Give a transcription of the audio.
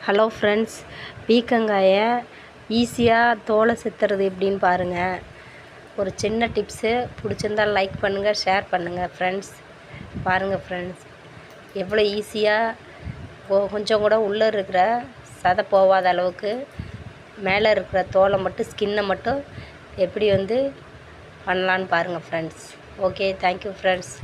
Hello friends, பீர்க்கங்காயை ஈஸியாக தோலை செத்துறது எப்படின்னு பாருங்கள். ஒரு சின்ன டிப்ஸு பிடிச்சிருந்தால் லைக் பண்ணுங்கள், ஷேர் பண்ணுங்கள் ஃப்ரெண்ட்ஸ். பாருங்கள் ஃப்ரெண்ட்ஸ், எவ்வளோ ஈஸியாக கொஞ்சம் கூட உள்ளே இருக்கிற சதை போகாத அளவுக்கு மேலே இருக்கிற தோலை மட்டும் ஸ்கின்னை மட்டும் எப்படி பண்ணலான்னு பாருங்கள் ஃப்ரெண்ட்ஸ். Okay, thank you friends.